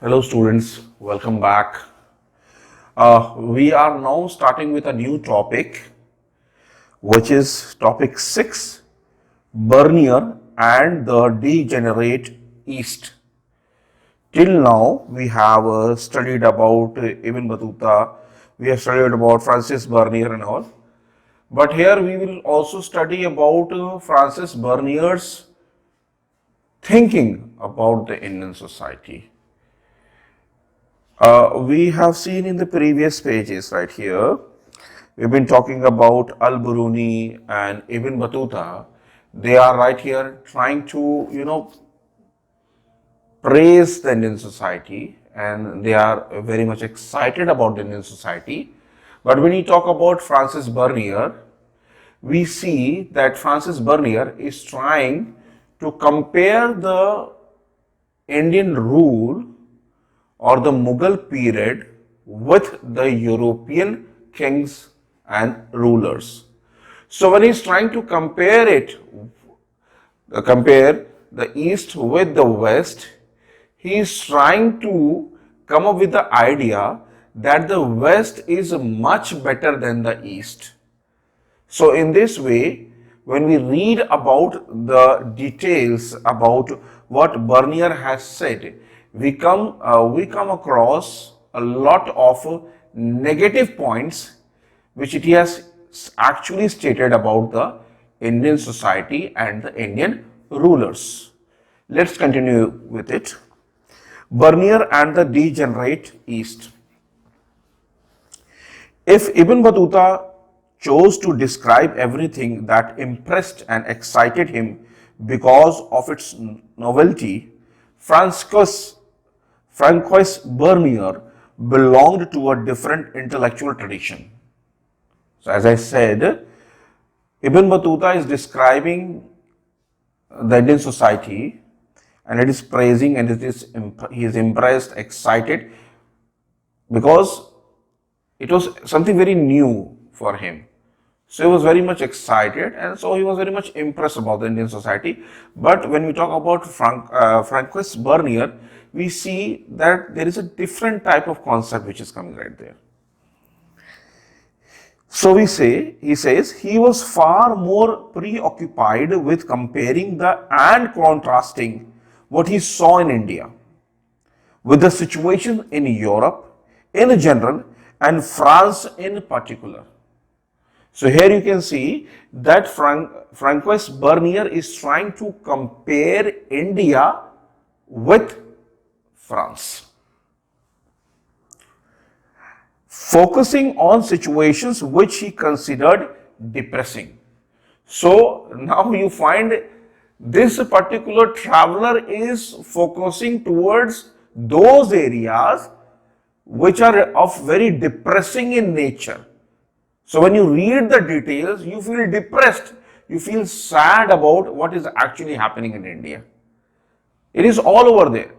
Hello students, welcome back. We are now starting with a new topic, which is topic 6, Bernier and the Degenerate East. Till now, we have studied about Ibn Battuta, we have studied about Francis Bernier and all. But here we will also study about Francis Bernier's thinking about the Indian society. We have seen in the previous pages right here, we've been talking about Al-Biruni and Ibn Battuta. They are right here trying to, praise the Indian society, and they are very much excited about the Indian society. But when you talk about Francis Bernier, we see that Francis Bernier is trying to compare the Indian rule or the Mughal period with the European kings and rulers. So when he's trying to compare the East with the West, he is trying to come up with the idea that the West is much better than the East. So in this way, when we read about the details about what Bernier has said, we come across a lot of negative points which he has actually stated about the Indian society and the Indian rulers. Let's continue with it. Bernier and the Degenerate East. If Ibn Battuta chose to describe everything that impressed and excited him because of its novelty, Francois Bernier belonged to a different intellectual tradition. So as I said, Ibn Battuta is describing the Indian society, and it is praising, and he is impressed, excited, because it was something very new for him. So he was very much excited, and so he was very much impressed about the Indian society. But when we talk about Francois Bernier, we see that there is a different type of concept which is coming right there. So he says he was far more preoccupied with comparing and contrasting what he saw in India with the situation in Europe in general and France in particular. So here you can see that Francois Bernier is trying to compare India with France, focusing on situations which he considered depressing. So now you find this particular traveler is focusing towards those areas which are of very depressing in nature. So when you read the details, you feel depressed, you feel sad about what is actually happening in India. It is all over there.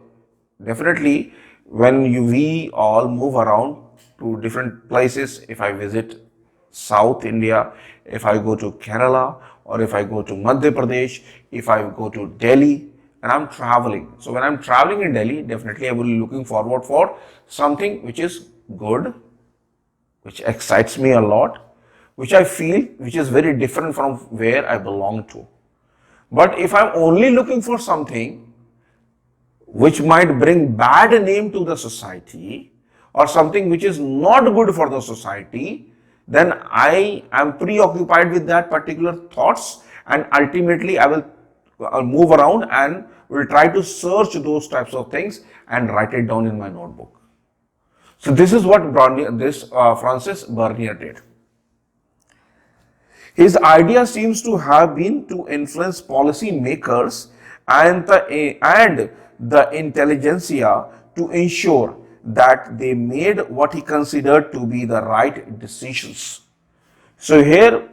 Definitely, when we all move around to different places, if I visit South India, if I go to Kerala, or if I go to Madhya Pradesh, if I go to Delhi, and I'm traveling. So when I'm traveling in Delhi, definitely I will be looking forward for something which is good, which excites me a lot, which I feel which is very different from where I belong to. But if I'm only looking for something which might bring bad name to the society or something which is not good for the society, then I am preoccupied with that particular thoughts, and ultimately I will move around and will try to search those types of things and write it down in my notebook. So this is what Francis Bernier did. His idea seems to have been to influence policy makers and the intelligentsia to ensure that they made what he considered to be the right decisions. So here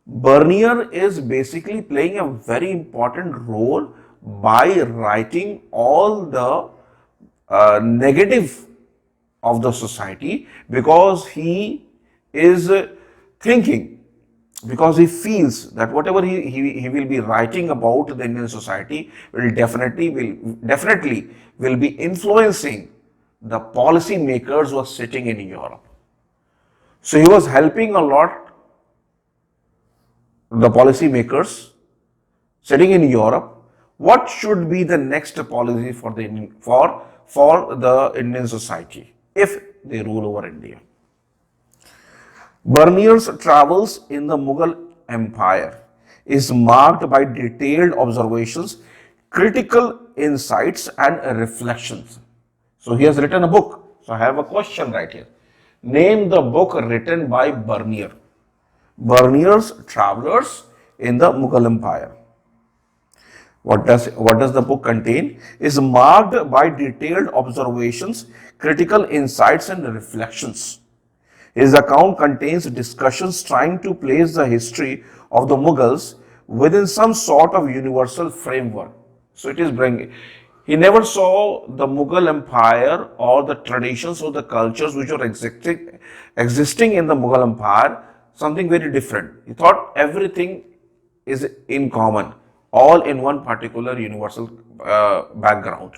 Bernier is basically playing a very important role by writing all the negative of the society, because he is thinking because he feels that whatever he will be writing about the Indian society definitely will be influencing the policy makers who are sitting in Europe. So he was helping a lot the policy makers sitting in Europe. What should be the next policy for the Indian society if they rule over India? Bernier's travels in the Mughal Empire is marked by detailed observations, critical insights, and reflections. So he has written a book. So I have a question right here. Name the book written by Bernier. Bernier's Travelers in the Mughal Empire. What does the book contain? Is marked by detailed observations, critical insights, and reflections. His account contains discussions trying to place the history of the Mughals within some sort of universal framework. So it is bringing. He never saw the Mughal Empire or the traditions or the cultures which were existing in the Mughal Empire something very different. He thought everything is in common, all in one particular universal background.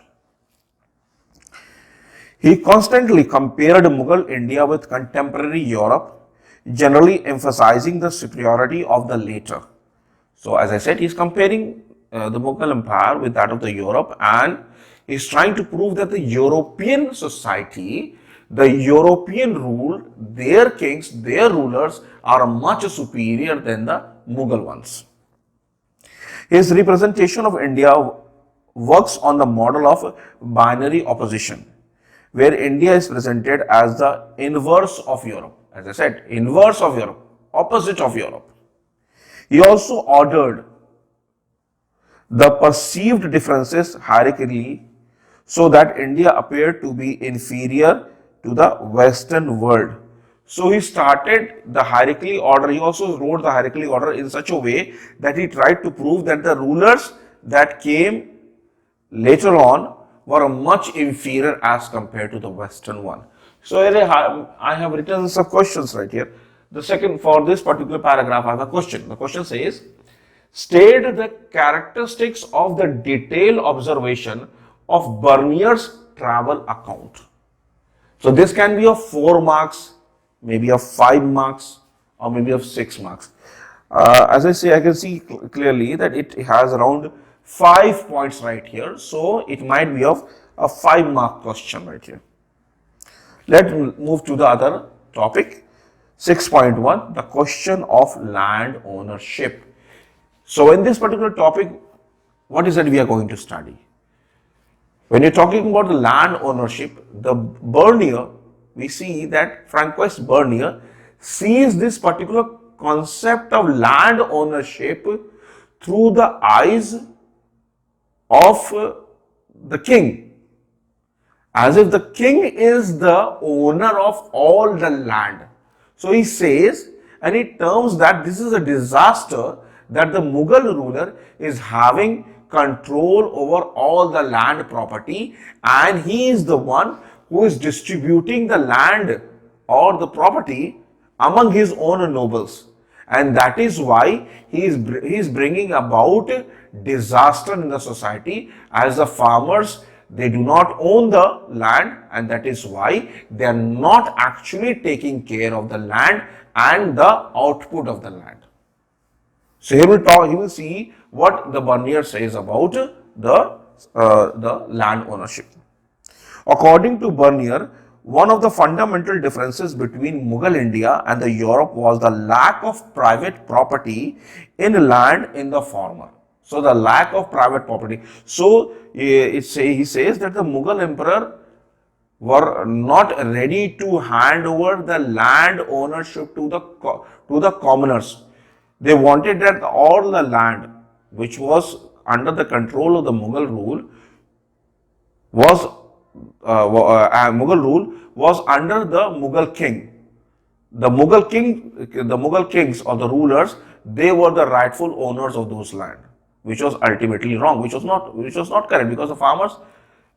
He constantly compared Mughal India with contemporary Europe, generally emphasizing the superiority of the latter. So, as I said, he's comparing the Mughal Empire with that of the Europe, and he's trying to prove that the European society, the European rule, their kings, their rulers are much superior than the Mughal ones. His representation of India works on the model of binary opposition, where India is presented as the inverse of Europe. As I said, inverse of Europe, opposite of Europe. He also ordered the perceived differences hierarchically so that India appeared to be inferior to the Western world. So he started the hierarchical order. He also wrote the hierarchical order in such a way that he tried to prove that the rulers that came later on were much inferior as compared to the Western one. So I have written some questions right here. The second, for this particular paragraph, I have a question. The question says, state the characteristics of the detailed observation of Bernier's travel account. So this can be of 4 marks, maybe of 5 marks, or maybe of 6 marks. As I say, I can see clearly that it has around 5 points right here. So it might be of a 5-mark question right here. Let's move to the other topic. 6.1, the question of land ownership. So in this particular topic, what is that we are going to study? When you're talking about the land ownership, the Bernier, we see that Francois Bernier sees this particular concept of land ownership through the eyes of the king, as if the king is the owner of all the land. So he says, and he terms that this is a disaster that the Mughal ruler is having control over all the land property, and he is the one who is distributing the land or the property among his own nobles. And that is why he is bringing about disaster in the society, as the farmers, they do not own the land, and that is why they are not actually taking care of the land and the output of the land. So he will see what the Bernier says about the land ownership. According to Bernier, one of the fundamental differences between Mughal India and the Europe was the lack of private property in land in the former. So the lack of private property. So he says that the Mughal emperor were not ready to hand over the land ownership to the commoners. They wanted that all the land which was under the control of the Mughal rule was under the Mughal king. The Mughal kings or the rulers, they were the rightful owners of those land, which was ultimately wrong, which was not correct, because the farmers,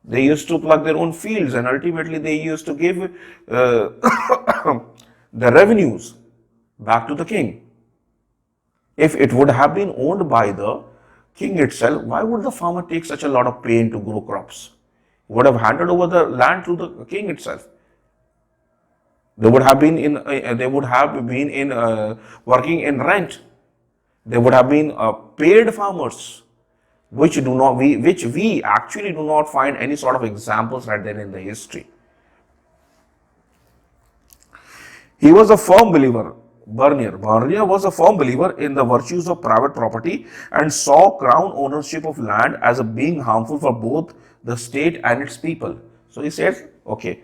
they used to plug their own fields, and ultimately they used to give the revenues back to the king. If it would have been owned by the king itself, why would the farmer take such a lot of pain to grow crops? He would have handed over the land to the king itself. They would have been in. Working in rent. They would have been paid farmers, which we actually do not find any sort of examples right there in the history. He was a firm believer. Bernier was a firm believer in the virtues of private property and saw crown ownership of land as a being harmful for both the state and its people. So he said, okay,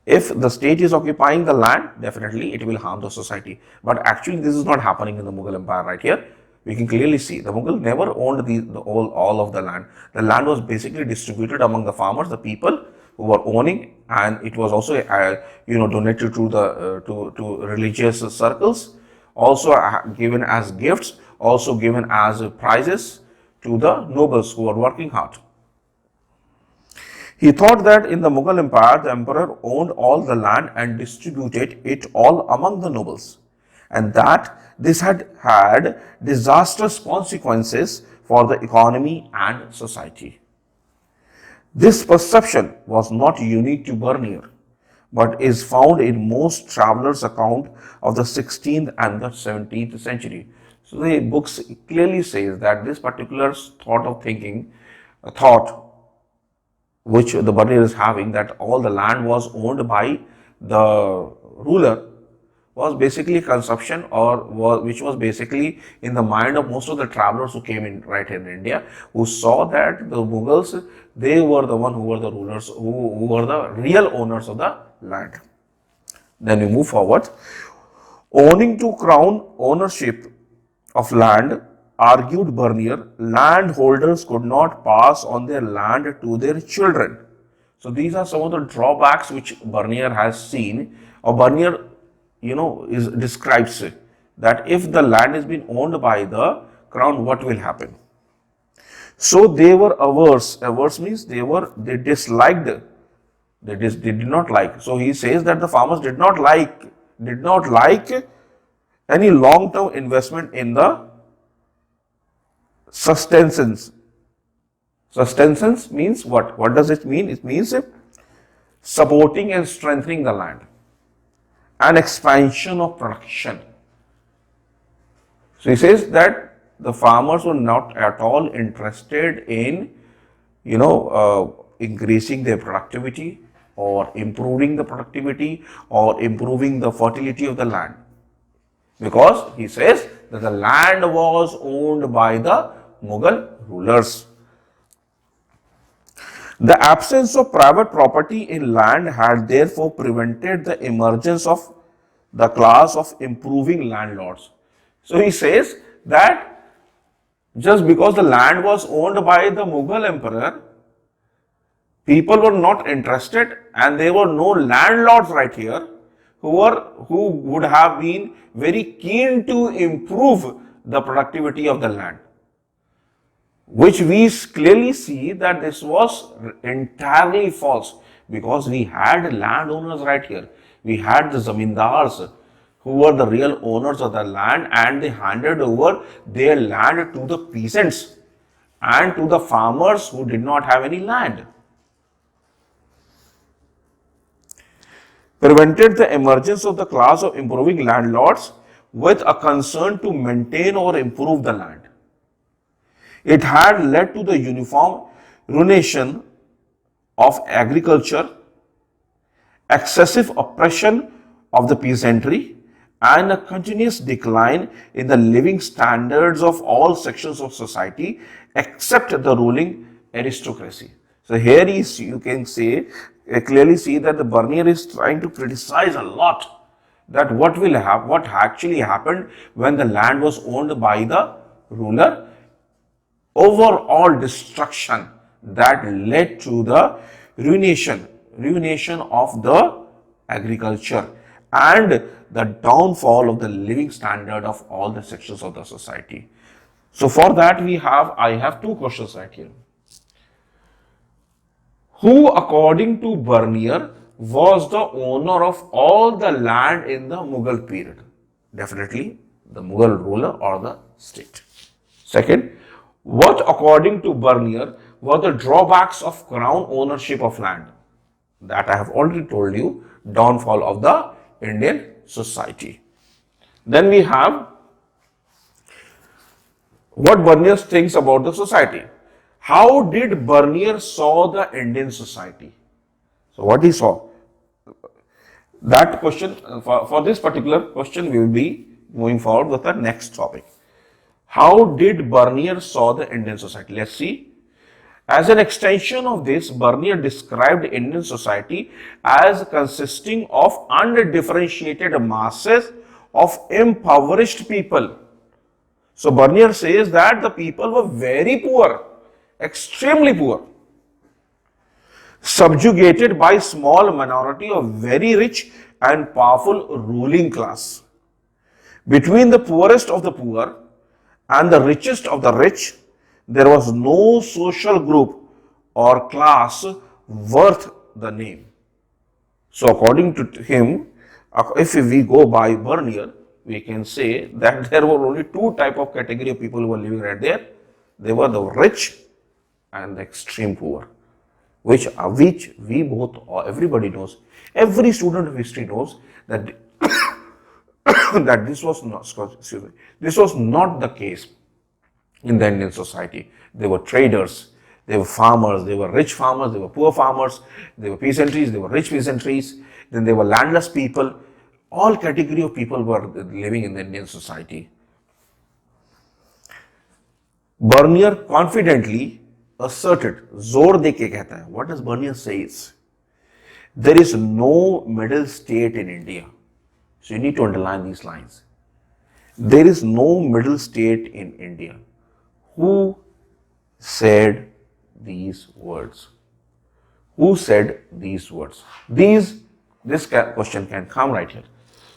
if the state is occupying the land, definitely it will harm the society. But actually, this is not happening in the Mughal Empire right here. We can clearly see the Mughal never owned all of the land. The land was basically distributed among the farmers, the people who were owning, and it was also donated to the to religious circles, also given as gifts, also given as prizes to the nobles who were working hard. He thought that in the Mughal Empire, the emperor owned all the land and distributed it all among the nobles, and that this had disastrous consequences for the economy and society. This perception was not unique to Bernier, but is found in most travelers' account of the 16th and the 17th century. So the books clearly says that this particular thought which the Bernier is having, that all the land was owned by the ruler, was basically consumption, which was basically in the mind of most of the travelers who came in right in India, who saw that the Mughals, they were the one who were the rulers, who were the real owners of the land. Then we move forward. Owning to crown ownership of land, argued Bernier, landholders could not pass on their land to their children. So these are some of the drawbacks which Bernier has seen, or Bernier describes it, that if the land has been owned by the crown, what will happen? So they were averse. Averse means they disliked. They did not like. So he says that the farmers did not like any long-term investment in the sustenance. Sustenance means what? What does it mean? It means supporting and strengthening the land, an expansion of production. So he says that the farmers were not at all interested in, increasing their productivity or improving the productivity or improving the fertility of the land. Because he says that the land was owned by the Mughal rulers. The absence of private property in land had therefore prevented the emergence of the class of improving landlords. So he says that just because the land was owned by the Mughal emperor, people were not interested, and there were no landlords right here who would have been very keen to improve the productivity of the land, which we clearly see that this was entirely false, because we had landowners right here. We had the zamindars who were the real owners of the land, and they handed over their land to the peasants and to the farmers who did not have any land. Prevented the emergence of the class of improving landlords with a concern to maintain or improve the land. It had led to the uniform ruination of agriculture, excessive oppression of the peasantry, and a continuous decline in the living standards of all sections of society except the ruling aristocracy. So here you can clearly see that the Bernier is trying to criticize a lot that what actually happened when the land was owned by the ruler. Overall destruction that led to the ruination of the agriculture and the downfall of the living standard of all the sections of the society. So for that I have two questions right here. Who, according to Bernier, was the owner of all the land in the Mughal period? Definitely the Mughal ruler or the state. Second, what according to Bernier were the drawbacks of crown ownership of land? That I have already told you, downfall of the Indian society. Then we have what Bernier thinks about the society. How did Bernier saw the Indian society? So what he saw? That question, for this particular question, we will be moving forward with the next topic. How did Bernier saw the Indian society? Let's see. As an extension of this, Bernier described Indian society as consisting of undifferentiated masses of impoverished people. So Bernier says that the people were very poor, extremely poor, subjugated by small minority of very rich and powerful ruling class. Between the poorest of the poor and the richest of the rich, there was no social group or class worth the name. So according to him, if we go by Bernier, we can say that there were only two type of category of people who were living right there. They were the rich and the extreme poor, which we both or everybody knows. Every student of history knows that that this was not the case in the Indian society. They were traders, they were farmers, they were rich farmers, they were poor farmers, they were peasantries, they were rich peasantries, then they were landless people. All category of people were living in the Indian society. Bernier confidently asserted, जोर दे के कहता है, what does Bernier says? There is no middle state in India. So you need to underline these lines. There is no middle state in India. Who said these words? Who said these words? This question can come right here.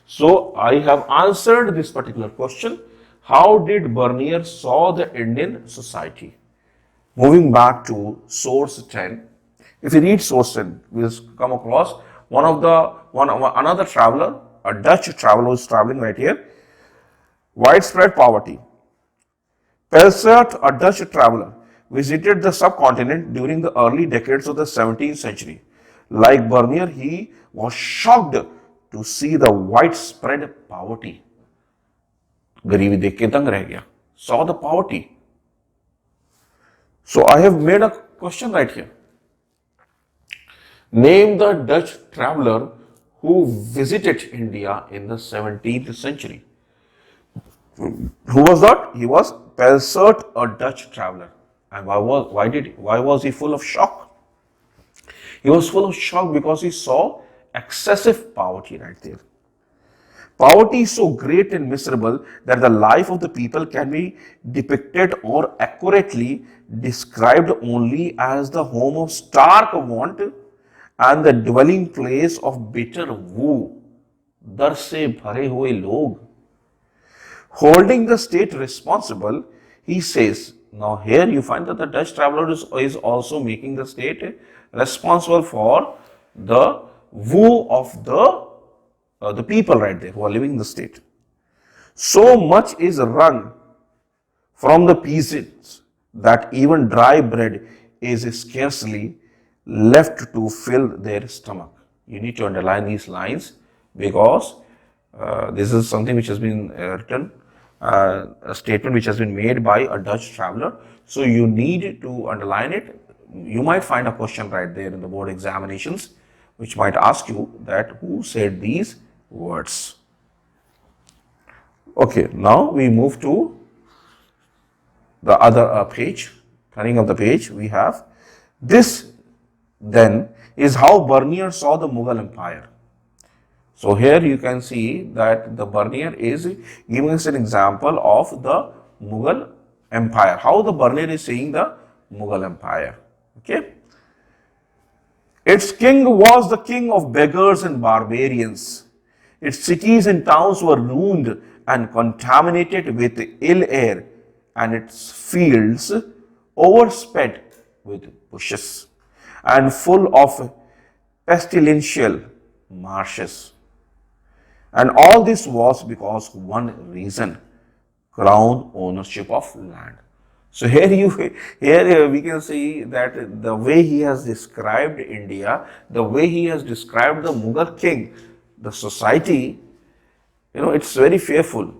So I have answered this particular question. How did Bernier saw the Indian society? Moving back to source 10. If you read source 10, we'll come across another traveler, a Dutch traveler who is traveling right here. Widespread poverty. Pelsaert, a Dutch traveler, visited the subcontinent during the early decades of the 17th century. Like Bernier, he was shocked to see the widespread poverty. गरीबी देख के दंग रह गया. Saw the poverty. So I have made a question right here. Name the Dutch traveler who visited India in the 17th century. Who was that? He was Pelsaert, a Dutch traveler. And why was he full of shock? He was full of shock because he saw excessive poverty right there. Poverty is so great and miserable that the life of the people can be depicted or accurately described only as the home of stark want and the dwelling place of bitter woe. दर से भरे हुए लोग. Holding the state responsible, he says, now here you find that the Dutch traveler is also making the state responsible for the woe of the people right there who are living in the state. So much is wrung from the peasants that even dry bread is scarcely left to fill their stomach. You need to underline these lines because this is something which has been written, a statement which has been made by a Dutch traveler. So you need to underline it. You might find a question right there in the board examinations which might ask you that who said these words. Okay, now we move to the other page. Turning of the page, we have this then is how Bernier saw the Mughal Empire. So here you can see that the Bernier is giving us an example of the Mughal Empire. How the Bernier is seeing the Mughal Empire. Okay. Its king was the king of beggars and barbarians. Its cities and towns were ruined and contaminated with ill air, and its fields overspread with bushes and full of pestilential marshes. And all this was because one reason: crown ownership of land. So here we can see that the way he has described India, the way he has described the Mughal king, the society, it's very fearful.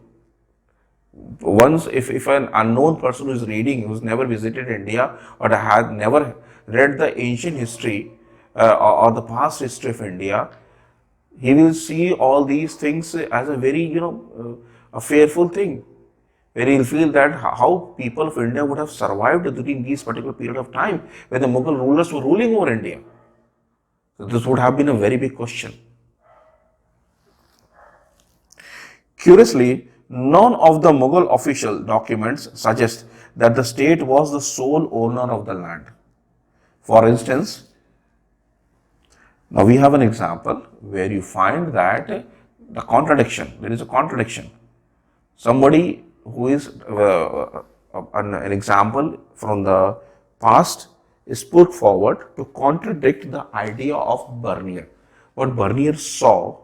Once, if an unknown person who is reading, who's never visited India or had never read the ancient history or the past history of India, he will see all these things as a very, a fearful thing, where he'll feel that how people of India would have survived during this particular period of time when the Mughal rulers were ruling over India. So this would have been a very big question. Curiously, none of the Mughal official documents suggest that the state was the sole owner of the land. For instance, now we have an example where you find that the contradiction, there is a contradiction. Somebody who is an example from the past is put forward to contradict the idea of Bernier. What Bernier saw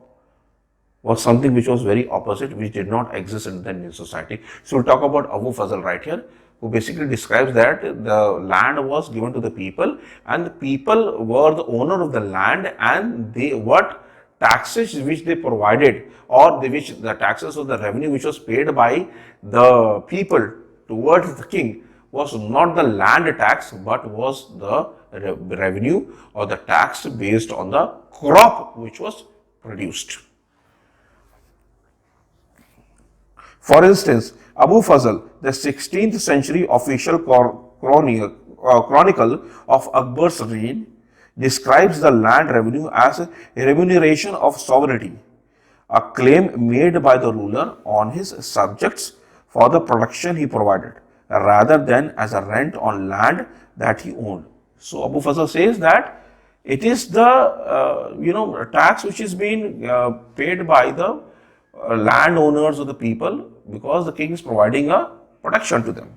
was something which was very opposite, which did not exist in the new society. So we'll talk about Abu Fazl right here, who basically describes that the land was given to the people and the people were the owner of the land, and what taxes which they provided, or the taxes or the revenue which was paid by the people towards the king was not the land tax, but was the revenue or the tax based on the crop which was produced. For instance, Abu Fazl, the 16th century official chronicle of Akbar's reign, describes the land revenue as a remuneration of sovereignty, a claim made by the ruler on his subjects for the protection he provided, rather than as a rent on land that he owned. So Abu Fazl says that it is the tax which is being paid by the landowners of the people, because the king is providing a protection to them.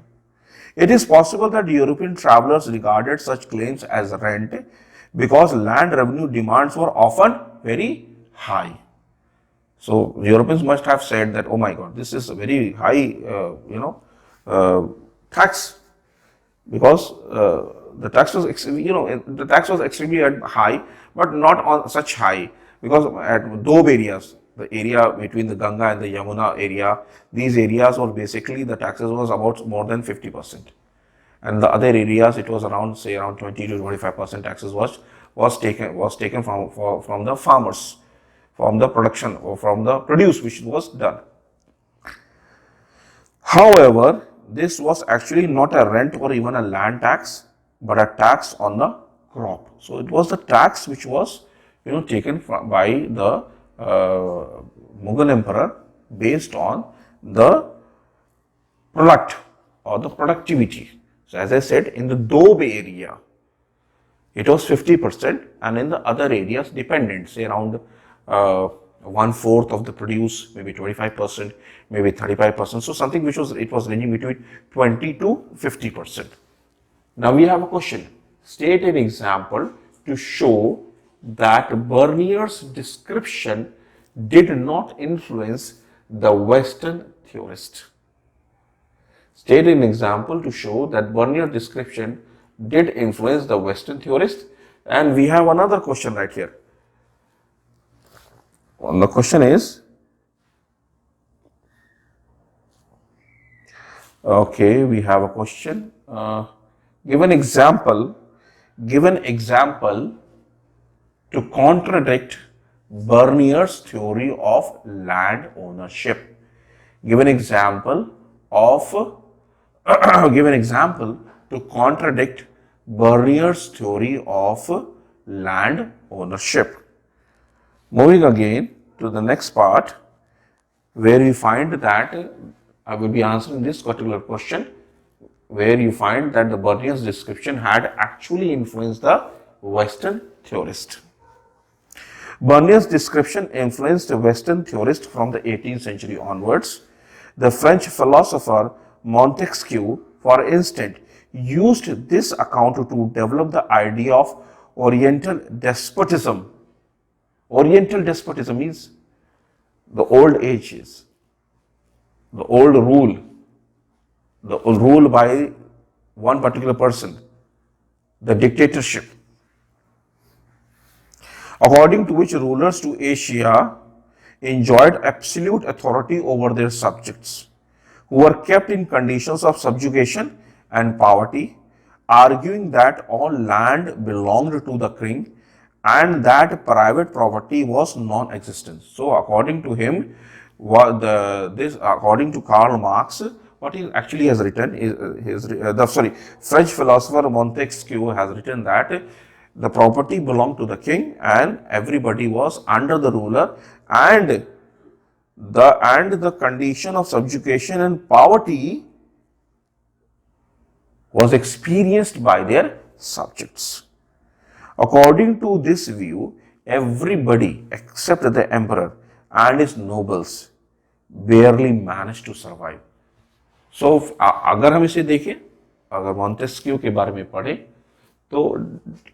It is possible that European travelers regarded such claims as rent because land revenue demands were often very high. So Europeans must have said that, oh my God, this is a very high, tax, because the tax was, the tax was extremely high, but not on such high, because at Doab areas, the area between the Ganga and the Yamuna area, these areas were basically, the taxes was about more than 50%. And the other areas, it was around 20 to 25% taxes was taken from the farmers, from the production or from the produce which was done. However, this was actually not a rent or even a land tax, but a tax on the crop. So it was the tax which was taken by the Mughal emperor based on the product or the productivity. So as I said, in the Doab area, it was 50%, and in the other areas, dependent, say around 1/4 of the produce, maybe 25%, maybe 35%. So something which was ranging between 20 to 50%. Now we have a question. State an example to show that Bernier's description did not influence the Western theorist. State an example to show that Bernier's description did influence the Western theorist. And we have another question right here. Well, the question is, okay, we have a question. Give an example to contradict Bernier's theory of land ownership. Give an example to contradict Bernier's theory of land ownership. Moving again to the next part, where we find that I will be answering this particular question, where you find that the Bernier's description had actually influenced the Western theorist. Bernier's description influenced the Western theorist from the 18th century onwards. The French philosopher Montesquieu, for instance, used this account to develop the idea of Oriental despotism. Oriental despotism means the old ages, the old rule, the rule by one particular person, the dictatorship, according to which rulers to Asia enjoyed absolute authority over their subjects, who were kept in conditions of subjugation and poverty, arguing that all land belonged to the king and that private property was non-existent. So, according to him, according to Karl Marx, what he actually has written is French philosopher Montesquieu has written that the property belonged to the king and everybody was under the ruler, and the condition of subjugation and poverty was experienced by their subjects. According to this view, everybody except the emperor and his nobles barely managed to survive. So, अगर हम इसे देखें, अगर Montesquieu के बारे में पढ़े तो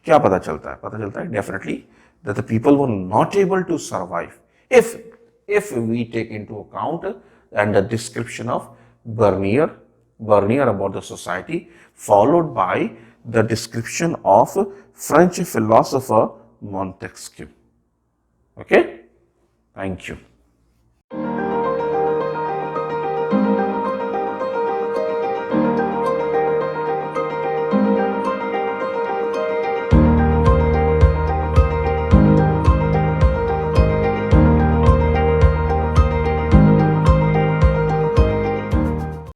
क्या पता चलता है? पता चलता है definitely that the people were not able to survive if we take into account and the description of Bernier about the society, followed by the description of French philosopher Montesquieu. Okay, thank you.